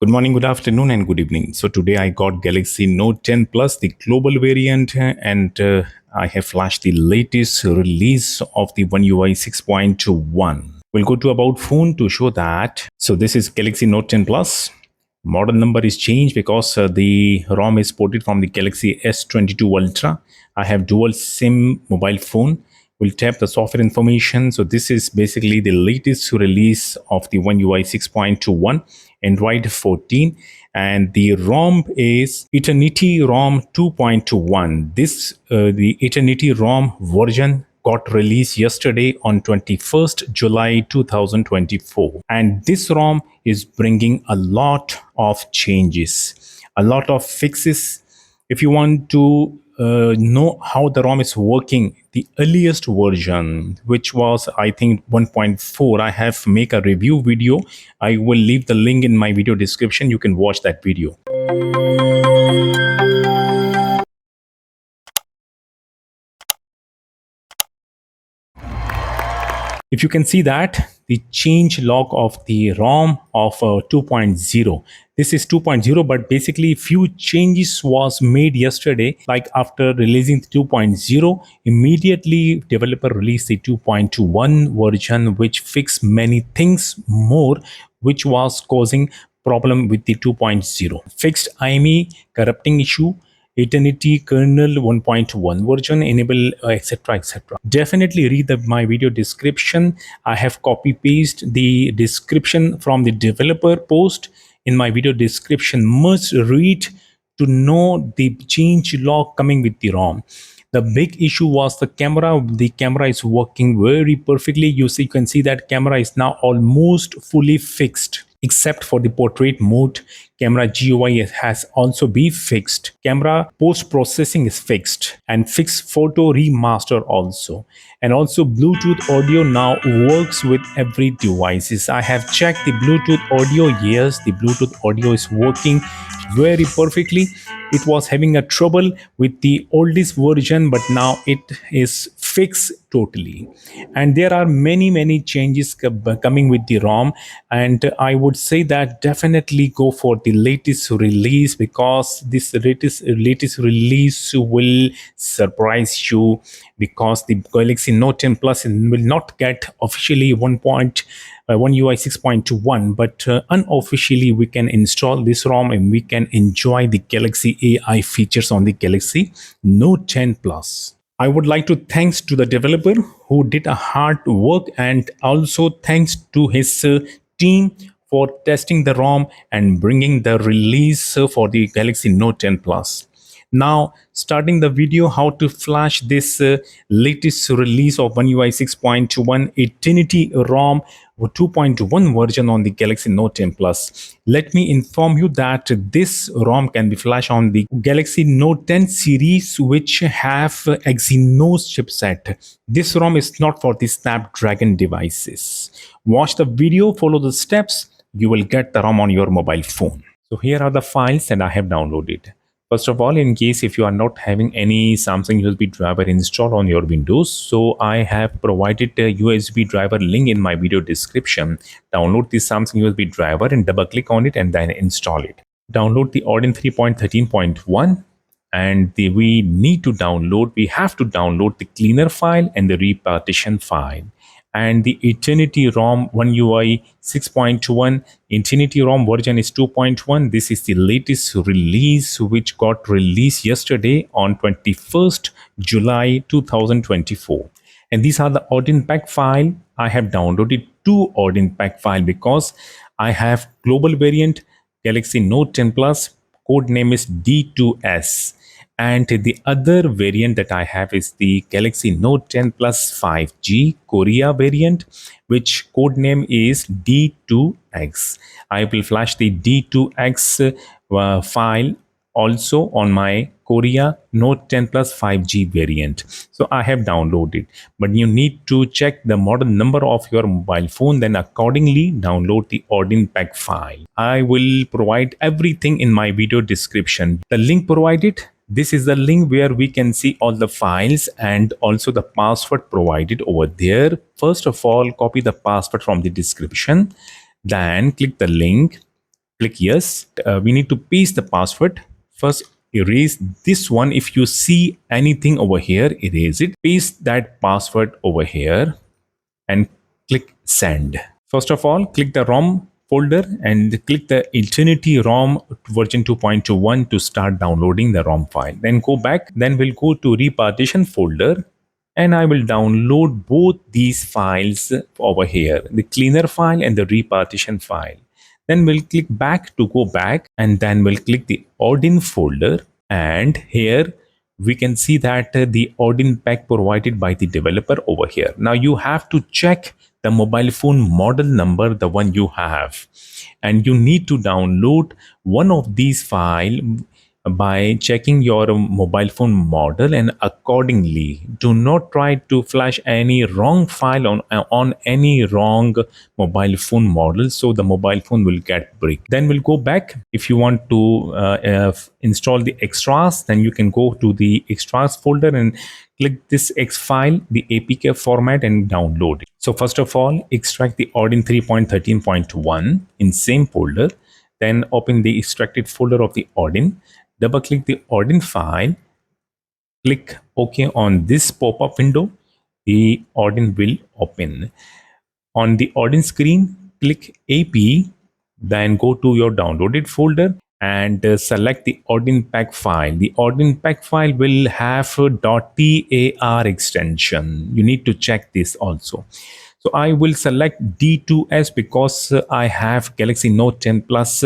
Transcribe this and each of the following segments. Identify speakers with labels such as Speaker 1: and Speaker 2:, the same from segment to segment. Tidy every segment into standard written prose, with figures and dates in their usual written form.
Speaker 1: Good morning, good afternoon, and good evening. So today I got Galaxy Note 10 Plus, the global variant, and I have flashed the latest release of the One UI 6.1. We'll go to About Phone to show that. So this is Galaxy Note 10 Plus. Model number is changed because the ROM is ported from the Galaxy S22 Ultra. I have dual SIM mobile phone. We'll tap the software information. So this is basically the latest release of the One UI 6.21, Android 14, and the ROM is EternityROM 2.21. The EternityROM version got released yesterday on 21st July 2024, and this ROM is bringing a lot of changes, a lot of fixes. If you want to know how the ROM is working, the earliest version, which was I think 1.4, I have make a review video. I will leave the link in my video description. You can watch that video. If you can see that the change log of the ROM of 2.0, this is 2.0, but basically few changes was made yesterday. Like after releasing the 2.0, immediately developer released the 2.1 version, which fixed many things more, which was causing problem with the 2.0. Fixed IMEI corrupting issue, EternityKernel 1.1 version, enable etc. Definitely read my video description. I have copy paste the description from the developer post in my video description. Must read to know the change log coming with the ROM. The big issue was the camera. The camera is working very perfectly. You can see that camera is now almost fully fixed, except for the portrait mode. Camera GUI has also been fixed. Camera post processing is fixed, and fixed photo remaster also. And also Bluetooth audio now works with every devices. I have checked the Bluetooth audio. Yes, the Bluetooth audio is working very perfectly. It was having a trouble with the oldest version, but now it is fixed totally. And there are many changes coming with the ROM, and I would say that definitely go for the latest release, because this latest release will surprise you, because the Galaxy Note 10 Plus will not get officially 1 UI 6.1, but unofficially we can install this ROM and we can enjoy the Galaxy AI features on the Galaxy Note 10 Plus. I would like to thanks to the developer who did a hard work, and also thanks to his team for testing the ROM and bringing the release for the Galaxy Note 10 Plus. Now, starting the video how to flash this latest release of One UI 6.1 Eternity ROM 2.1 version on the Galaxy Note 10 Plus. Let me inform you that this ROM can be flashed on the Galaxy Note 10 series, which have Exynos chipset. This ROM is not for the Snapdragon devices. Watch the video, follow the steps, you will get the ROM on your mobile phone. So here are the files that I have downloaded. First of all, in case if you are not having any Samsung USB driver installed on your Windows, so I have provided a USB driver link in my video description. Download the Samsung USB driver and double click on it and then install it. Download the Odin 3.13.1, and we have to download the cleaner file and the repartition file. And the Eternity ROM One UI 6.1 Eternity ROM version is 2.1. This is the latest release, which got released yesterday on 21st July 2024. And these are the Odin pack file. I have downloaded two Odin pack file because I have global variant Galaxy Note 10 Plus, code name is D2S. And the other variant that I have is the Galaxy Note 10 Plus 5G Korea variant, which code name is D2X. I will flash the D2X file also on my Korea Note 10 Plus 5G variant. So I have downloaded, but you need to check the model number of your mobile phone, then accordingly download the Odin pack file. I will provide everything in my video description. The link provided, this is the link where we can see all the files and also the password provided over there. First of all, copy the password from the description, then click the link, Click yes. We need to paste the password. First, erase this one. If you see anything over here, erase it. Paste that password over here and click send. First of all, click the ROM folder and click the Eternity ROM version 2.21 to start downloading the ROM file. Then go back, then we'll go to repartition folder and I will download both these files over here, the cleaner file and the repartition file. Then we'll click back to go back and then we'll click the Odin folder, and here we can see that the Odin pack provided by the developer over here. Now you have to check the mobile phone model number, the one you have, and you need to download one of these files by checking your mobile phone model, and accordingly do not try to flash any wrong file on any wrong mobile phone model, so the mobile phone will get brick. Then we'll go back. If you want to install the extras, then you can go to the extras folder and click this X file, the APK format, and download it. So first of all, extract the Odin 3.13.1 in same folder. Then open the extracted folder of the Odin. Double click the Odin file. Click OK on this pop-up window. The Odin will open. On the Odin screen, click AP. Then go to your downloaded folder and select the Odin pack file. The Odin pack file will have a .tar extension. You need to check this also. So I will select D2S because I have Galaxy Note 10 Plus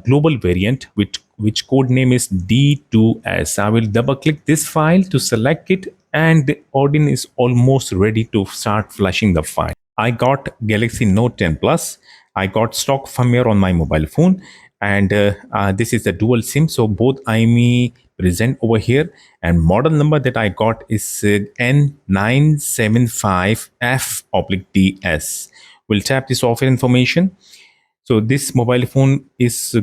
Speaker 1: global variant, which code name is D2S. I will double click this file to select it, and the Odin is almost ready to start flashing the file. I got Galaxy Note 10 Plus. I got stock firmware on my mobile phone, and this is the dual SIM. So both IMEI present over here, and model number that I got is N975F/DS. We'll tap the software information. So this mobile phone is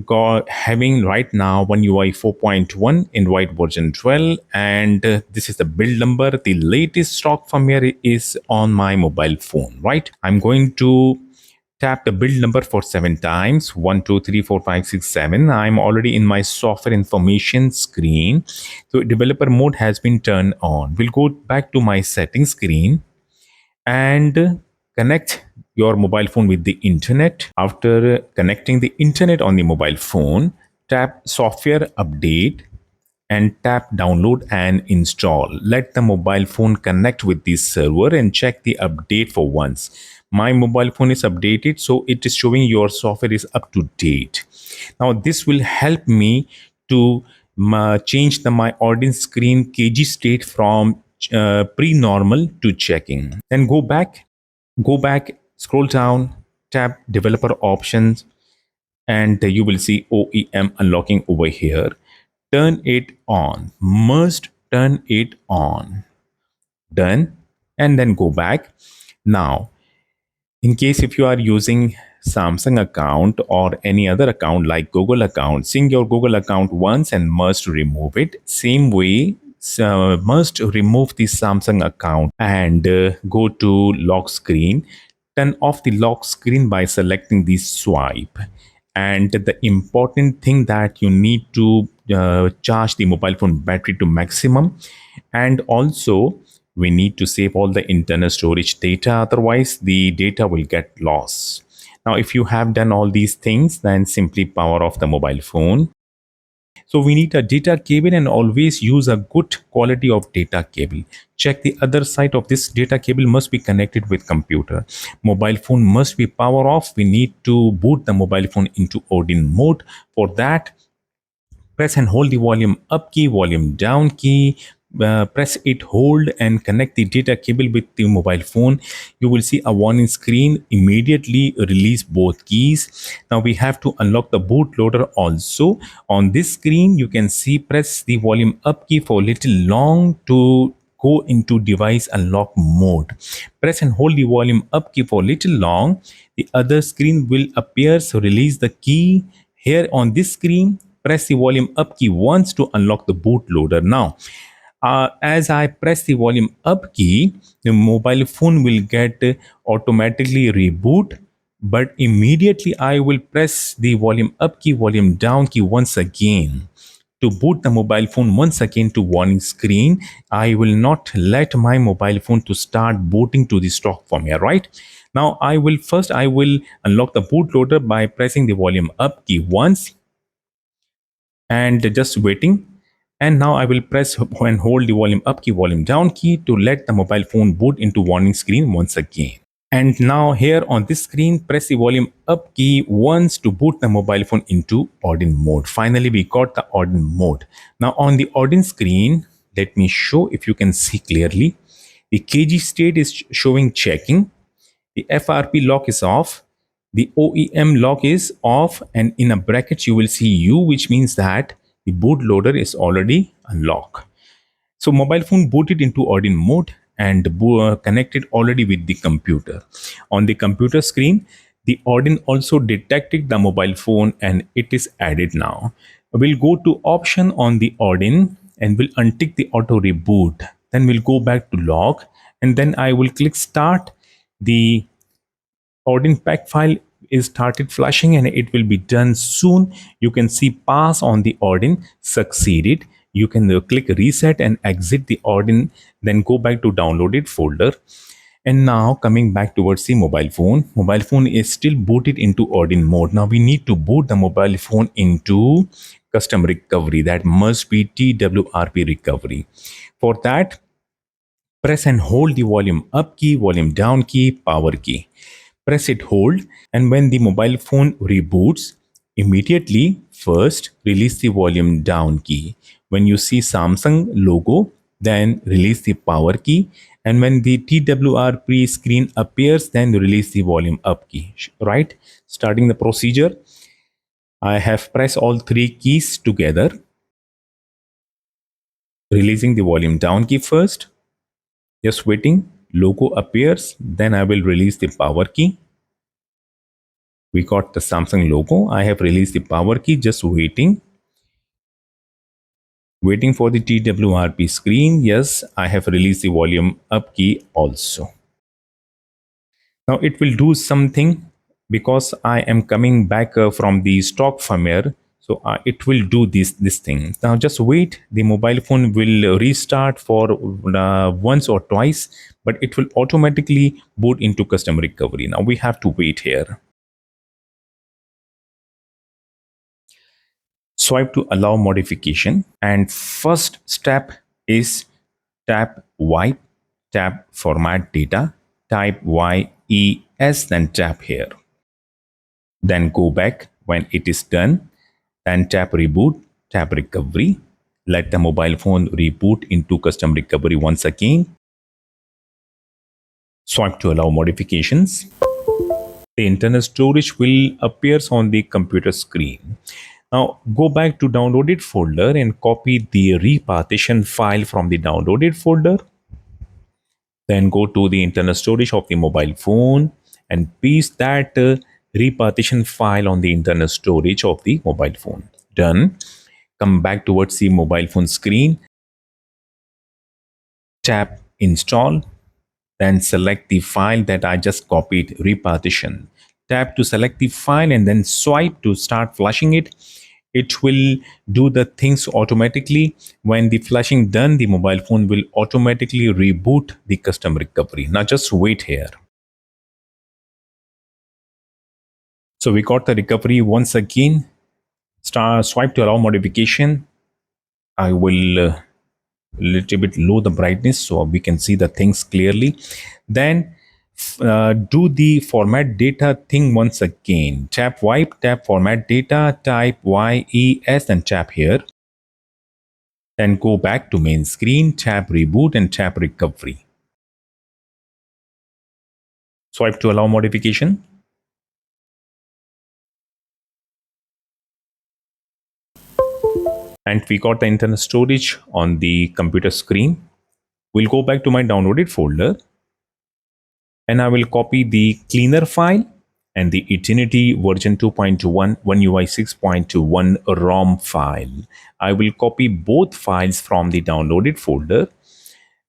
Speaker 1: having right now One UI 4.1 Android version 12, and this is the build number. The latest stock firmware is on my mobile phone, right? I'm going to tap the build number for 7 times. 1, 2, 3, 4, 5, 6, 7. I'm already in my software information screen. So developer mode has been turned on. We'll go back to my settings screen and connect your mobile phone with the internet. After connecting the internet on the mobile phone, tap software update and tap download and install. Let the mobile phone connect with the server and check the update for once. My mobile phone is updated, so it is showing your software is up to date. Now this will help me to change my Odin screen KG state from pre-normal to checking. Then go back, scroll down, tap developer options, and you will see OEM unlocking over here. Turn it on. Must turn it on. Done. And then go back. Now, in case if you are using Samsung account or any other account like Google account, sync your Google account once and must remove it. Same way, must remove the Samsung account and go to lock screen. Turn off the lock screen by selecting the swipe. And the important thing that you need to charge the mobile phone battery to maximum, and also we need to save all the internal storage data, otherwise the data will get lost. Now if you have done all these things, then simply power off the mobile phone. So we need a data cable, and always use a good quality of data cable. Check the other side of this data cable must be connected with computer. Mobile phone must be power off. We need to boot the mobile phone into Odin mode. For that, press and hold the volume up key, volume down key. Press it, hold, and connect the data cable with the mobile phone. You will see a warning screen. Immediately release both keys. Now we have to unlock the bootloader also. On this screen, you can see press the volume up key for a little long to go into device unlock mode. Press and hold the volume up key for a little long. The other screen will appear. So release the key. Here on this screen, press the volume up key once to unlock the bootloader. Now, as I press the volume up key, the mobile phone will get automatically reboot. but immediately I will press the volume up key, volume down key once again to boot the mobile phone once again to warning screen. I will not let my mobile phone to start booting to the stock firmware, right? Now I will unlock the bootloader by pressing the volume up key once and just waiting. And now I will press and hold the volume up key, volume down key to let the mobile phone boot into warning screen once again. And now here on this screen, press the volume up key once to boot the mobile phone into Odin mode. Finally, we got the Odin mode. Now on the Odin screen, let me show if you can see clearly. The KG state is showing checking. The FRP lock is off. The OEM lock is off, and in a bracket you will see U, which means that the bootloader is already unlocked. So mobile phone booted into Odin mode and connected already with the computer. On the computer screen, the Odin also detected the mobile phone and it is added now. We'll go to option on the Odin and we'll untick the auto reboot. Then we'll go back to log and then I will click start. The Odin pack file is started flashing and it will be done soon. You can see pass on the Odin succeeded. You can click reset and exit the Odin, then go back to downloaded folder. And now coming back towards the mobile phone. Mobile phone is still booted into Odin mode. Now we need to boot the mobile phone into custom recovery. That must be TWRP recovery. For that, press and hold the volume up key, volume down key, power key. Press it, hold, and when the mobile phone reboots, immediately first release the volume down key. When you see Samsung logo, then release the power key, and when the TWRP screen appears, then release the volume up key. Right? Starting the procedure, I have pressed all three keys together, releasing the volume down key first. Just waiting, logo appears, then I will release the power key. We got the Samsung logo. I have released the power key, just waiting for the TWRP screen. Yes, I have released the volume up key also. Now it will do something because I am coming back from the stock firmware. So it will do this thing. Now just wait. The mobile phone will restart for once or twice, but it will automatically boot into custom recovery. Now we have to wait here. Swipe to allow modification, and first step is tap wipe, tap format data, type YES, then tap here. Then go back when it is done, then tap reboot, tap recovery. Let the mobile phone reboot into custom recovery once again. Swipe to allow modifications. The internal storage will appear on the computer screen. Now go back to downloaded folder and copy the repartition file from the downloaded folder. Then go to the internal storage of the mobile phone and paste that repartition file on the internal storage of the mobile phone. Done. Come back towards the mobile phone screen. Tap install. Then select the file that I just copied, repartition. Tap to select the file and then swipe to start flushing it. It will do the things automatically. When the flushing done, the mobile phone will automatically reboot the custom recovery. Now just wait here. So we got the recovery once again. Swipe to allow modification. I will little bit low the brightness so we can see the things clearly. Then do the format data thing once again. Tap wipe, tap format data, type YES and tap here. Then go back to main screen, tap reboot and tap recovery. Swipe to allow modification. And we got the internal storage on the computer screen. We'll go back to my downloaded folder and I will copy the cleaner file and the Eternity version 2.1 OneUI 6.1 ROM file. I will copy both files from the downloaded folder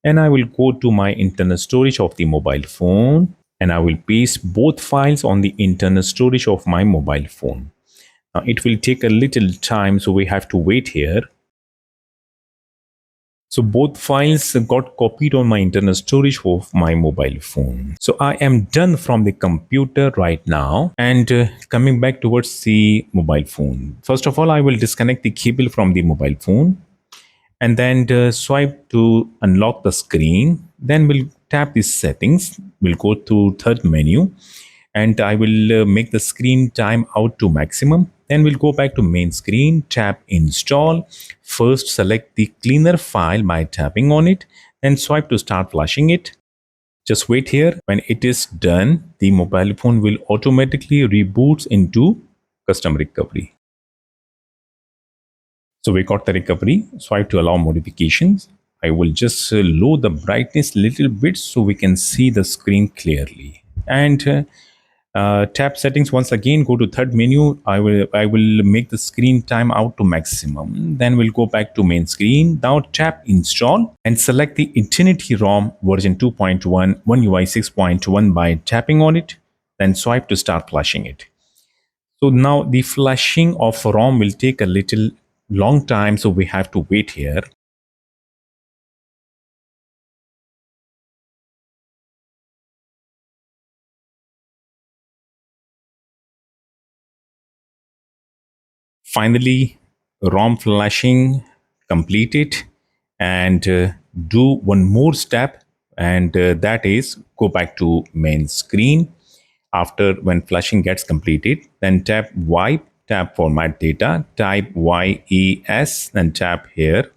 Speaker 1: and I will go to my internal storage of the mobile phone. and I will paste both files on the internal storage of my mobile phone. Now, it will take a little time, so we have to wait here. So both files got copied on my internal storage of my mobile phone. So I am done from the computer right now, and coming back towards the mobile phone. First of all, I will disconnect the cable from the mobile phone, and then swipe to unlock the screen. Then we'll tap the settings. We'll go to third menu, and I will make the screen time out to maximum. Then we'll go back to main screen, tap install. First select the cleaner file by tapping on it, then swipe to start flashing it. Just wait here. When it is done, the mobile phone will automatically reboot into custom recovery. So we got the recovery. Swipe to allow modifications. I will just lower the brightness a little bit so we can see the screen clearly. And tap settings once again. Go to third menu. I will make the screen time out to maximum. Then we'll go back to main screen. Now tap install and select the EternityROM version 2.1 One UI 6.1 by tapping on it. Then swipe to start flashing it. So now the flashing of ROM will take a little long time, so we have to wait here. Finally, ROM flashing completed, and do one more step, and that is go back to main screen. After when flashing gets completed, then tap wipe, tap format data, type YES, and tap here.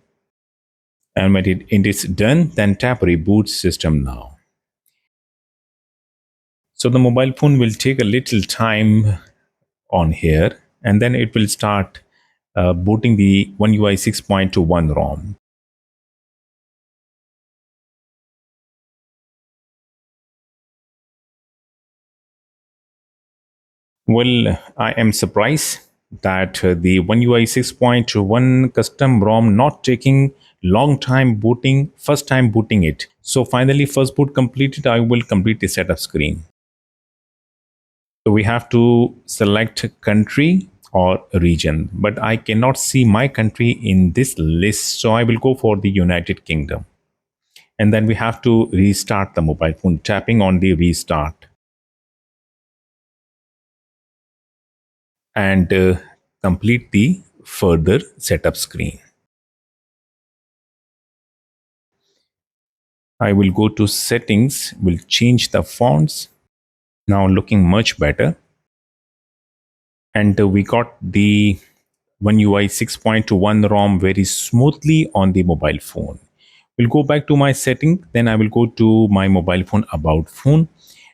Speaker 1: And when it is done, then tap reboot system now. So the mobile phone will take a little time on here, and then it will start booting the One UI 6.1 ROM. Well, I am surprised that the One UI 6.1 custom ROM not taking long time booting, first time booting it. So finally, first boot completed, I will complete the setup screen. So we have to select country or region, but I cannot see my country in this list. So I will go for the United Kingdom. And then we have to restart the mobile phone, tapping on the restart, and complete the further setup screen. I will go to settings, will change the fonts. Now looking much better. And we got the One UI 6.1 ROM very smoothly on the mobile phone. We'll go back to my setting, then I will go to my mobile phone about phone.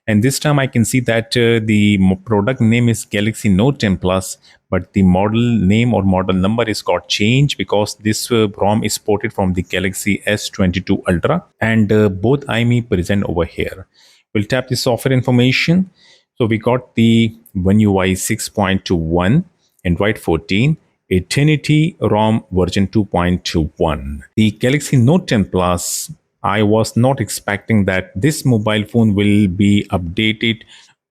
Speaker 1: And this time I can see that the product name is Galaxy Note 10 Plus, but the model name or model number is got changed because this ROM is ported from the Galaxy S22 Ultra, and both IMEI present over here. We'll tap the software information. So we got the One UI 6.1, Android 14, Eternity ROM version 2.1. The Galaxy Note 10 Plus, I was not expecting that this mobile phone will be updated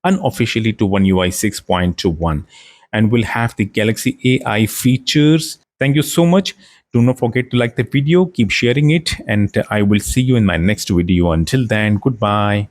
Speaker 1: unofficially to One UI 6.1 and will have the Galaxy AI features. Thank you so much. Do not forget to like the video, keep sharing it, and I will see you in my next video. Until then, goodbye.